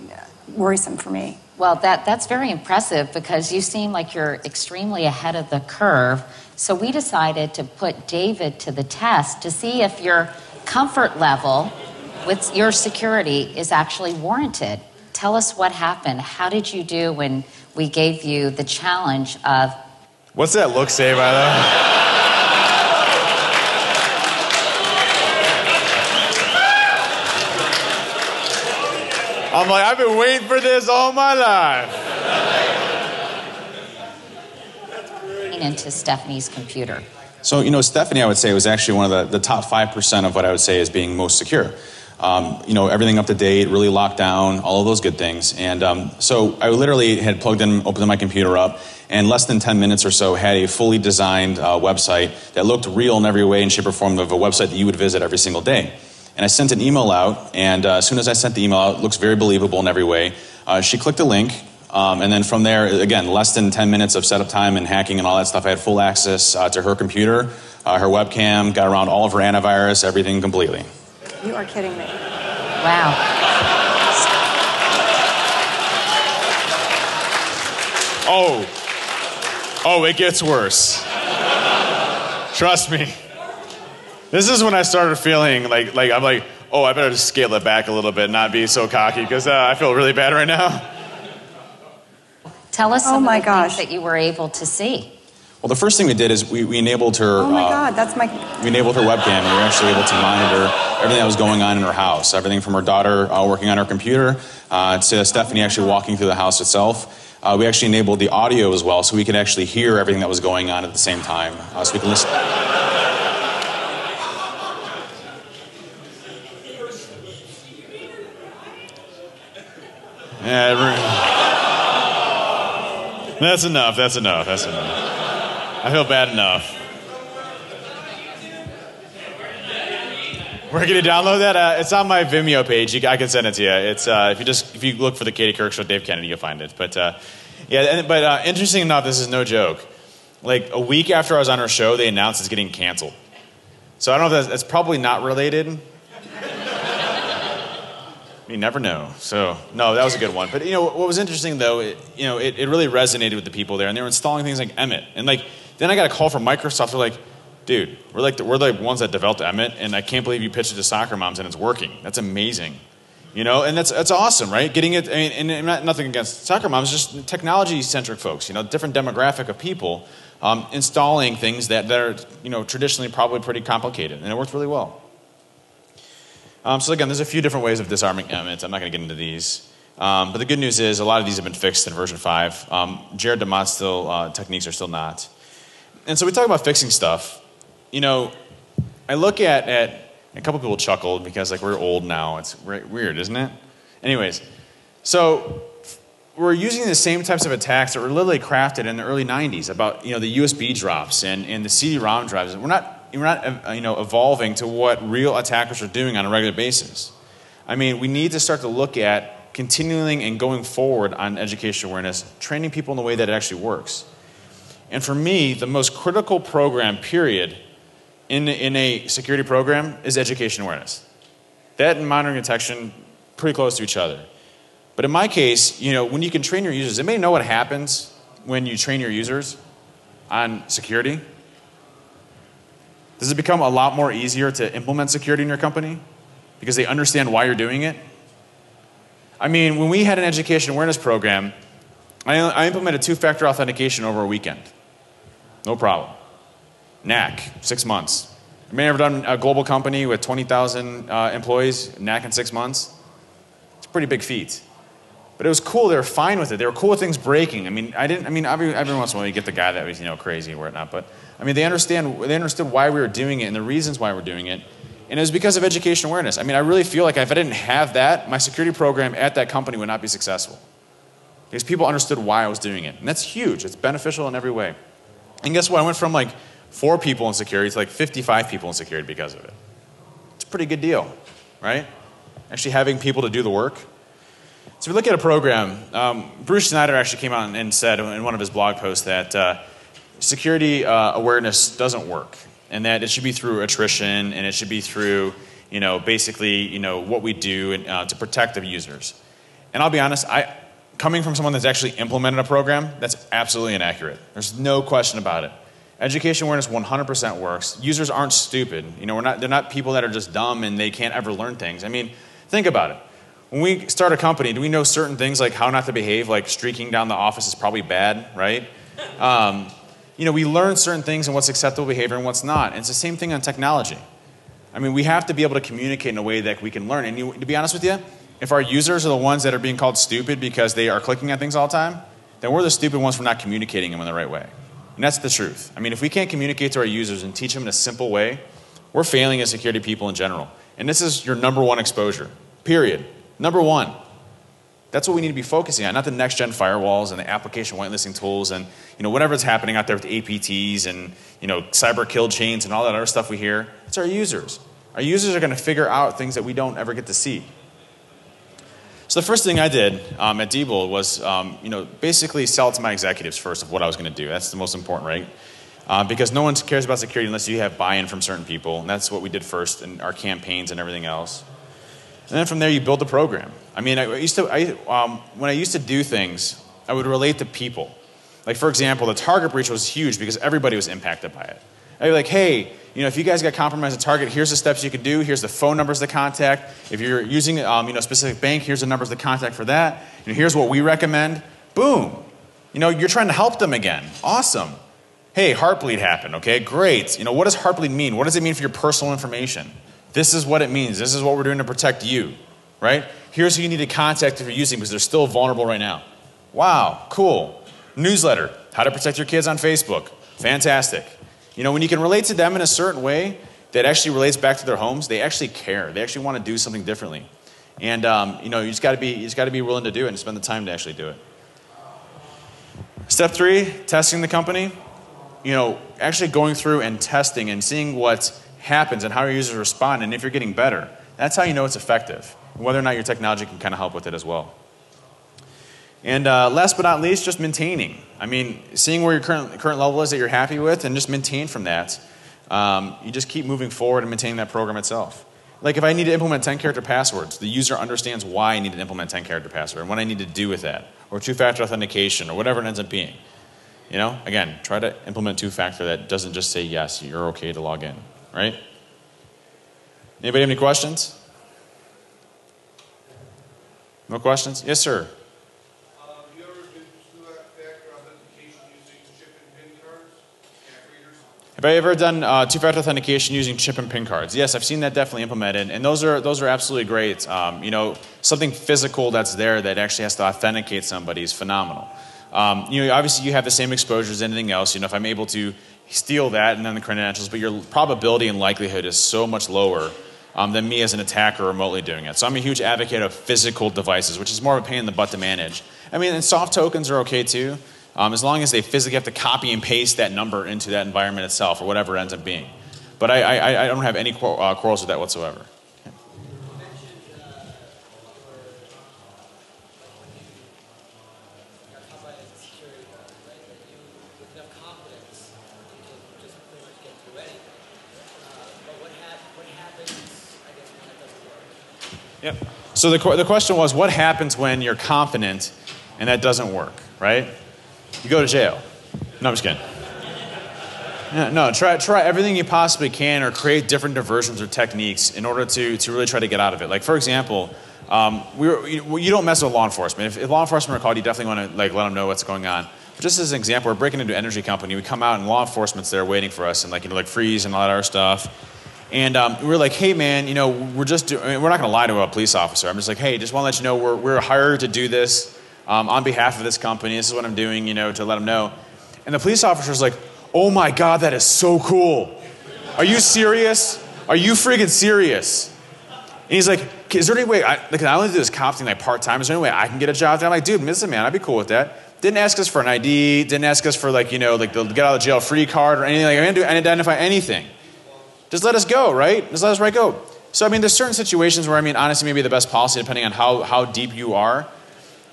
worrisome for me. Well, that's very impressive because you seem like you're extremely ahead of the curve. So we decided to put David to the test to see if your comfort level with your security is actually warranted. Tell us what happened. How did you do when we gave you the challenge of... What's that look say, by the way? I'm like, I've been waiting for this all my life. into Stephanie's computer? So, Stephanie, I would say, was actually one of the top 5% of what I would say is being most secure. Everything up to date, really locked down, all of those good things. And so I literally had opened my computer up, and less than 10 minutes or so had a fully designed website that looked real in every way and shape or form of a website that you would visit every single day. And I sent an email out, and as soon as I sent the email out, it looks very believable in every way. She clicked a link, and then from there, again, less than 10 minutes of setup time and hacking and all that stuff. I had full access to her computer, her webcam, got around all of her antivirus, everything completely. You are kidding me. Wow. Oh, it gets worse. Trust me. This is when I started feeling like I'm like, oh, I better just scale it back a little bit, not be so cocky, because I feel really bad right now. Tell us some of the things that you were able to see. Well, the first thing we did is we enabled her. Oh my God, that's my. We enabled her webcam, and we were actually able to monitor everything that was going on in her house. Everything from her daughter working on her computer to Stephanie actually walking through the house itself. We actually enabled the audio as well, so we could actually hear everything that was going on at the same time, so we can listen. That's enough. I feel bad enough. Where can you download that? It's on my Vimeo page. I can send it to you. It's if you look for the Katie Couric Show, Dave Kennedy, you'll find it. But interesting enough, this is no joke. Like a week after I was on her show, they announced it's getting canceled. So I don't know if that's probably not related. You never know. So, no, that was a good one. But, what was interesting, though, it really resonated with the people there. And they were installing things like Emmett. And, then I got a call from Microsoft. They're like, dude, we're the ones that developed Emmett. And I can't believe you pitched it to soccer moms and it's working. That's amazing. And that's awesome, right? Getting it, and nothing against soccer moms, just technology-centric folks, different demographic of people installing things that are, traditionally probably pretty complicated. And it worked really well. So again, there's a few different ways of disarming Emmett. I'm not going to get into these. But the good news is a lot of these have been fixed in version 5. Jared DeMott's techniques are still not. And so we talk about fixing stuff. I look at a couple people chuckled because we're old now. It's weird, isn't it? Anyways, so we're using the same types of attacks that were literally crafted in the early 90s about the USB drops and the CD-ROM drives. We're not evolving to what real attackers are doing on a regular basis. I mean, we need to start to look at continuing and going forward on education awareness, training people in the way that it actually works. And for me, the most critical program, period, in a security program is education awareness. That and monitoring detection, pretty close to each other. But in my case, when you can train your users, anybody know what happens when you train your users on security? Does it become a lot more easier to implement security in your company because they understand why you're doing it? I mean, when we had an education awareness program, I implemented two-factor authentication over a weekend. No problem. NAC, 6 months. I may have done a global company with 20,000 employees, NAC in 6 months. It's a pretty big feat. But it was cool. They were fine with it. They were cool with things breaking. Every once in a while you get the guy that was, crazy or whatnot. But they understood why we were doing it and the reasons why we're doing it. And it was because of education awareness. I really feel like if I didn't have that, my security program at that company would not be successful. Because people understood why I was doing it. And that's huge. It's beneficial in every way. And guess what? I went from 4 people in security to 55 people in security because of it. It's a pretty good deal, right? Actually having people to do the work. So we look at a program. Bruce Schneider actually came out and said in one of his blog posts that security awareness doesn't work, and that it should be through attrition, and it should be through, basically, what we do to protect the users. And I'll be honest, coming from someone that's actually implemented a program, that's absolutely inaccurate. There's no question about it. Education awareness 100% works. Users aren't stupid. They're not people that are just dumb and they can't ever learn things. Think about it. When we start a company, do we know certain things like how not to behave, like streaking down the office is probably bad, right? We learn certain things and what's acceptable behavior and what's not. And it's the same thing on technology. We have to be able to communicate in a way that we can learn. And to be honest with you, if our users are the ones that are being called stupid because they are clicking on things all the time, then we're the stupid ones for not communicating them in the right way. And that's the truth. If we can't communicate to our users and teach them in a simple way, we're failing as security people in general. And this is your number one exposure, period. Number one. That's what we need to be focusing on, not the next-gen firewalls and the application whitelisting tools and whatever's happening out there with the APTs and cyber kill chains and all that other stuff we hear. It's our users. Our users are going to figure out things that we don't ever get to see. So the first thing I did at Diebold was basically sell it to my executives first of what I was going to do. That's the most important, right? Because no one cares about security unless you have buy-in from certain people, and that's what we did first in our campaigns and everything else. And then from there, you build the program. When I used to do things, I would relate to people. For example, the Target breach was huge because everybody was impacted by it. I'd be like, hey, if you guys got compromised at Target, here's the steps you could do. Here's the phone numbers to contact. If you're using a specific bank, here's the numbers to contact for that. Here's what we recommend. Boom. You're trying to help them again. Awesome. Hey, Heartbleed happened. Okay, great. What does Heartbleed mean? What does it mean for your personal information? This is what it means. This is what we're doing to protect you, right? Here's who you need to contact if you're using because they're still vulnerable right now. Wow, cool. Newsletter, how to protect your kids on Facebook. Fantastic. You know, when you can relate to them in a certain way that actually relates back to their homes, they actually care. They actually want to do something differently. And, you know, you just got to be willing to do it and spend the time to actually do it. Step 3, testing the company. You know, actually going through and testing and seeing what happens and how your users respond and if you're getting better. That's how you know it's effective. Whether or not your technology can kind of help with it as well. And last but not least, just maintaining. I mean, seeing where your current level is that you're happy with and just maintain from that. You just keep moving forward and maintaining that program itself. Like if I need to implement 10-character passwords, the user understands why I need to implement 10-character password and what I need to do with that. Or two-factor authentication or whatever it ends up being. You know, again, try to implement two-factor that doesn't just say yes, you're okay to log in, right? Anybody have any questions? No questions? Yes, sir. You ever did two-factor authentication using chip and PIN cards, CAC readers? Have I ever done two-factor authentication using chip and PIN cards? Yes, I've seen that definitely implemented, and those are absolutely great. You know, something physical that's there that actually has to authenticate somebody is phenomenal. You know, obviously you have the same exposure as anything else. You know, if I'm able to steal that and then the credentials, but your probability and likelihood is so much lower than me as an attacker remotely doing it. So I'm a huge advocate of physical devices, which is more of a pain in the butt to manage. I mean, and soft tokens are okay too, as long as they physically have to copy and paste that number into that environment itself or whatever it ends up being. But I don't have any quarrels with that whatsoever. Yep. So the question was, what happens when you're confident and that doesn't work, right? You go to jail. No, I'm just kidding. Yeah, no, try everything you possibly can or create different diversions or techniques in order to really try to get out of it. Like, for example, you don't mess with law enforcement. If law enforcement are called, you definitely want to let them know what's going on. But just as an example, we're breaking into an energy company. We come out and law enforcement's there waiting for us and like freeze and all that other stuff. And we're like, hey man, you know, we're not going to lie to a police officer. I'm just like, hey, just want to let you know we're hired to do this on behalf of this company. This is what I'm doing, you know, to let them know. And the police officer's like, oh my God, that is so cool. Are you serious? Are you freaking serious? And he's like, is there any way, I only do this cop thing like part-time. Is there any way I can get a job there? I'm like, dude, listen, man, I'd be cool with that. Didn't ask us for an ID. Didn't ask us for like, you know, like the get out of jail free card or anything. Like, I didn't identify anything. Just let us go, right? Just let us right go. So, I mean, there's certain situations where, I mean, honestly, maybe the best policy depending on how deep you are.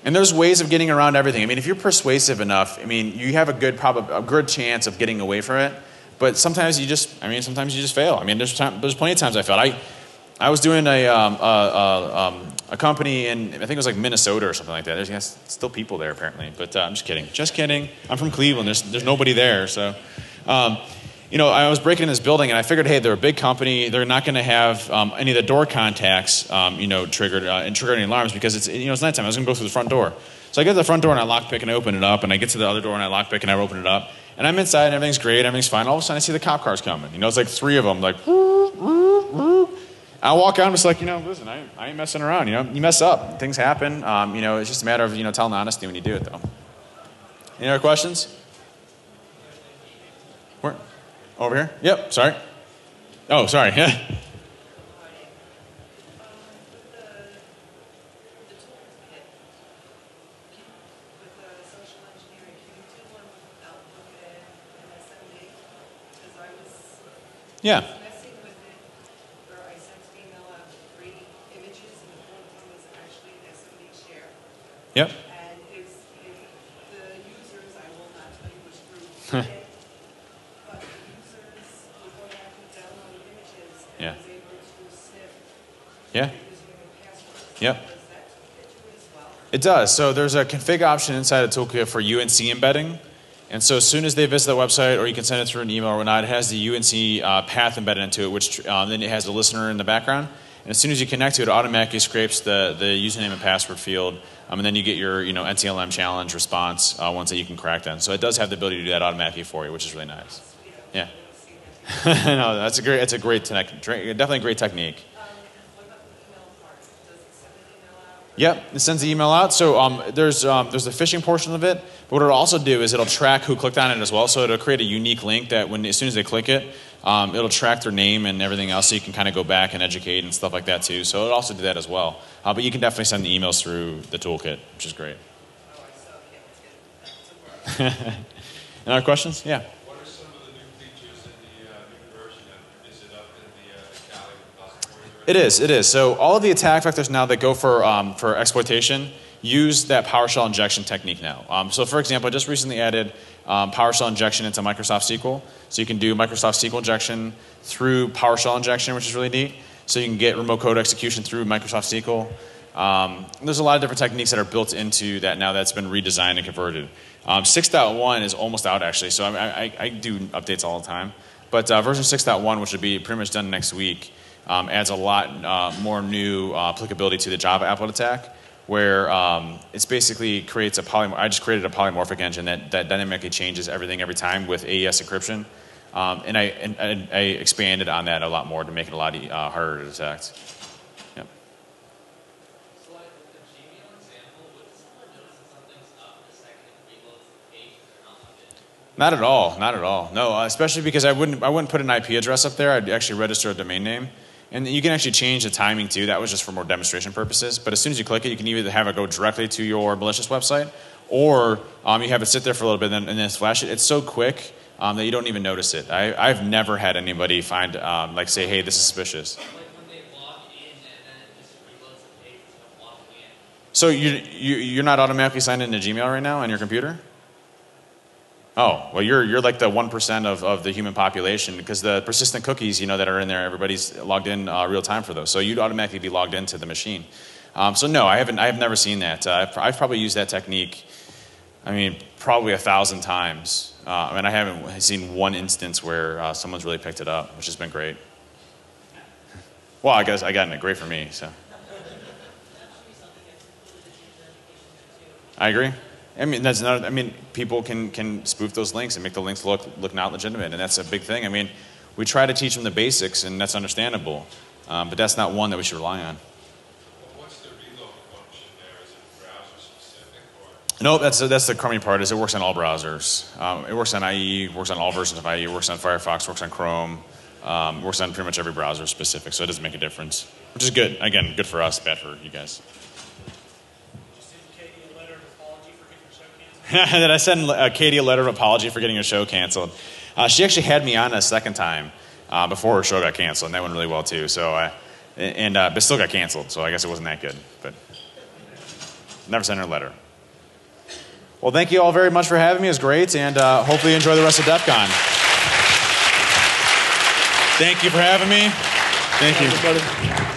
And there's ways of getting around everything. I mean, if you're persuasive enough, I mean, you have a good chance of getting away from it. But sometimes you just fail. I mean, there's plenty of times I failed. I was doing a company in, I think it was like Minnesota or something like that. There's still people there apparently, but I'm just kidding. Just kidding. I'm from Cleveland. There's nobody there, so. You know, I was breaking in this building, and I figured, hey, they're a big company. They're not going to have any of the door contacts, you know, triggered and trigger any alarms because it's nighttime. I was going to go through the front door. So I get to the front door, and I lockpick and I open it up, and I get to the other door, and I lockpick and I open it up. And I'm inside, and everything's great, everything's fine. All of a sudden, I see the cop cars coming. You know, it's like 3 of them, like, I walk out, I'm just like, you know, listen, I ain't messing around. You know, you mess up. Things happen. You know, it's just a matter of, you know, telling honesty when you do it, though. Any other questions? Where? Over here? Yep, sorry. Oh, sorry. Yeah. Yeah. Yep. And if the users, I will not tell you which group did, but the users were going out and downloading images and was able to sniff Yeah. using a password. Yep. Does that fit you as well? It does. So there's a config option inside of Toolkit for UNC embedding. And so as soon as they visit the website, or you can send it through an email or whatnot, it has the UNC path embedded into it, which then it has the listener in the background. And as soon as you connect to it, it automatically scrapes the username and password field. And then you get your NTLM challenge response once that you can crack that. So it does have the ability to do that automatically for you, which is really nice. Yeah. No, that's a great definitely a great technique. What about the email part? Does it send an email out? Yep, it sends the email out. So there's the phishing portion of it, but what it'll also do is it'll track who clicked on it as well. So it'll create a unique link that as soon as they click it, it'll track their name and everything else, so you can kind of go back and educate and stuff like that too. So it'll also do that as well. But you can definitely send the emails through the toolkit, which is great. Oh, I still can't get that to work. Any other questions? Yeah. What are some of the new features in the new version? Is it up in the Kali repository? It is. So all of the attack vectors now that go for exploitation use that PowerShell injection technique now. So for example, I just recently added PowerShell injection into Microsoft SQL. So you can do Microsoft SQL injection through PowerShell injection, which is really neat. So you can get remote code execution through Microsoft SQL. There's a lot of different techniques that are built into that now that's been redesigned and converted. 6.1 is almost out actually, so I do updates all the time. But version 6.1, which will be pretty much done next week, adds a lot more new applicability to the Java applet attack, where it's basically creates I just created a polymorphic engine that dynamically changes everything every time with AES encryption. And I expanded on that a lot more to make it a lot harder to detect. Yep. So like with the Gmail example, would someone notice that something's up the second it reloads the page if they're not logged in? Not at all. Not at all. No, especially because I wouldn't put an IP address up there. I'd actually register a domain name. And you can actually change the timing too. That was just for more demonstration purposes. But as soon as you click it, you can either have it go directly to your malicious website, or you have it sit there for a little bit and then flash it. It's so quick that you don't even notice it. I've never had anybody find, say, hey, this is suspicious. Like when they log in and then it just reloads the page instead of logging in. So you're not automatically signed into Gmail right now on your computer? Oh, well, you're like the 1% of the human population, because the persistent cookies, that are in there, everybody's logged in real time for those. So you'd automatically be logged into the machine. So no, I have never seen that. I've probably used that technique, probably 1,000 times. And I haven't seen one instance where someone's really picked it up, which has been great. Well, I guess I got it great for me, so. I agree. People can spoof those links and make the links look not legitimate, and that's a big thing. We try to teach them the basics, and that's understandable, but that's not one that we should rely on. Well, what's the reload function there? Is it browser specific or? No, that's the crummy part. Is it works on all browsers. It works on IE, works on all versions of IE, works on Firefox, works on Chrome, works on pretty much every browser specific. So it doesn't make a difference, which is good. Again, good for us, bad for you guys. Did I send Katie a letter of apology for getting her show canceled? She actually had me on a second time before her show got canceled, and that went really well too. So, but still got canceled. So I guess it wasn't that good. But never sent her a letter. Well, thank you all very much for having me. It was great, and hopefully you enjoy the rest of DEF CON. Thank you for having me. Thank you.